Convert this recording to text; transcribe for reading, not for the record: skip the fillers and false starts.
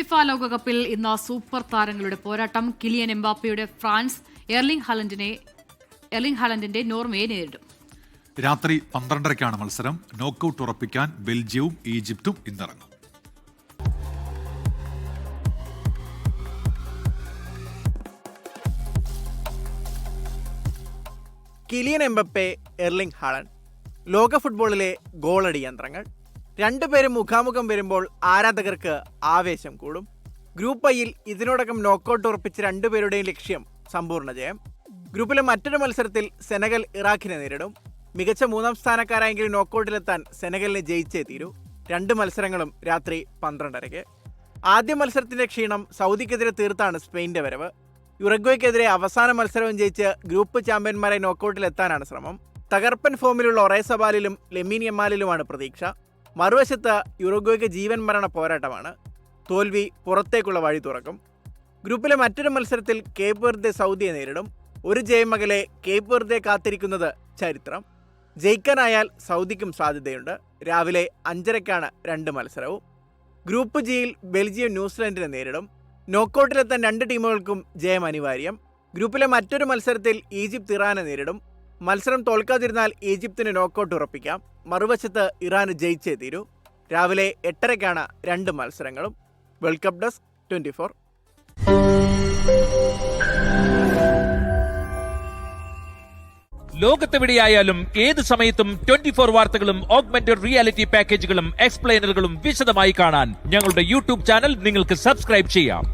FIFA ലോകകപ്പിൽ ഇന്ന് super താരങ്ങളുടെ പോരാട്ടം. കിലിയൻ എംബാപ്പയുടെ ഫ്രാൻസ് എർലിംഗ് ഹാലൻഡിന്റെ നോർവയെ നേരിടും. രാത്രി 12:30-ക്കാണ് മത്സരം. നോക്കൌട്ട് ഉറപ്പിക്കാൻ ബെൽജിയവും ഈജിപ്തും ഇന്നിറങ്ങും. കിലിയൻ എംബപ്പെ, എർലിംഗ് ഹാലൻഡ് ലോക ഫുട്ബോളിലെ ഗോളടി യന്ത്രങ്ങൾ. രണ്ടുപേരും മുഖാമുഖം വരുമ്പോൾ ആരാധകർക്ക് ആവേശം കൂടും. ഗ്രൂപ്പ് ഐയിൽ ഇതിനോടകം നോക്കൌട്ട് ഉറപ്പിച്ച രണ്ടുപേരുടെയും ലക്ഷ്യം സമ്പൂർണ്ണ ജയം. ഗ്രൂപ്പിലെ മറ്റൊരു മത്സരത്തിൽ സെനഗൽ ഇറാഖിനെ നേരിടും. മികച്ച 3ാം സ്ഥാനക്കാരായെങ്കിലും നോക്കൌട്ടിലെത്താൻ സെനഗലിനെ ജയിച്ചേ തീരൂ. 2 മത്സരങ്ങളും രാത്രി 12:30-ക്ക്. ആദ്യ മത്സരത്തിന്റെ ക്ഷീണം സൗദിക്കെതിരെ തീർത്താണ് സ്പെയിന്റെ വരവ്. യുറുഗ്വേക്കെതിരെ അവസാന മത്സരവും ജയിച്ച് ഗ്രൂപ്പ് ചാമ്പ്യന്മാരായി നോക്കൌട്ടിലെത്താനാണ് ശ്രമം. തകർപ്പൻ ഫോമിലുള്ള ഒറേസബാലിലും ലെമീൻ യമാലിലുമാണ് പ്രതീക്ഷ. മറുവശത്ത് യുറുഗ്വേക്ക് ജീവൻ മരണ പോരാട്ടമാണ്. തോൽവി പുറത്തേക്കുള്ള വഴി തുറക്കും. ഗ്രൂപ്പിലെ മറ്റൊരു മത്സരത്തിൽ കേപ്പ് വെർദെ സൗദിയെ നേരിടും. ഒരു ജയമകലെ കേപ്പ് വെർദെ കാത്തിരിക്കുന്നത് ചരിത്രം. ജയിക്കാനായാൽ സൗദിക്കും സാധ്യതയുണ്ട്. രാവിലെ 5:30-ക്കാണ് 2 മത്സരവും. ഗ്രൂപ്പ് ജിയിൽ ബെൽജിയം ന്യൂസിലൻഡിനെ നേരിടും. നോക്കൌട്ടിലെത്താൻ 2 ടീമുകൾക്കും ജയം അനിവാര്യം. ഗ്രൂപ്പിലെ മറ്റൊരു മത്സരത്തിൽ ഈജിപ്ത് ഇറാനെ നേരിടും. മത്സരം തോൽക്കാതിരുന്നാൽ ഈജിപ്തിന് നോക്കൌട്ട് ഉറപ്പിക്കാം. മറുവശത്ത് ഇറാന് ജയിച്ചേ തീരൂ. രാവിലെ 8:30-ക്കാണ് 2 മത്സരങ്ങളും. World cup desk 24. ലോകത്തെവിടെയായാലും ഏത് സമയത്തും 24 വാർത്തകളും ഓഗ്മെന്റഡ് റിയാലിറ്റി പാക്കേജുകളും എക്സ്പ്ലെയിനറുകളും വിശദമായി കാണാൻ ഞങ്ങളുടെ യൂട്യൂബ് ചാനൽ നിങ്ങൾക്ക് സബ്സ്ക്രൈബ് ചെയ്യാം.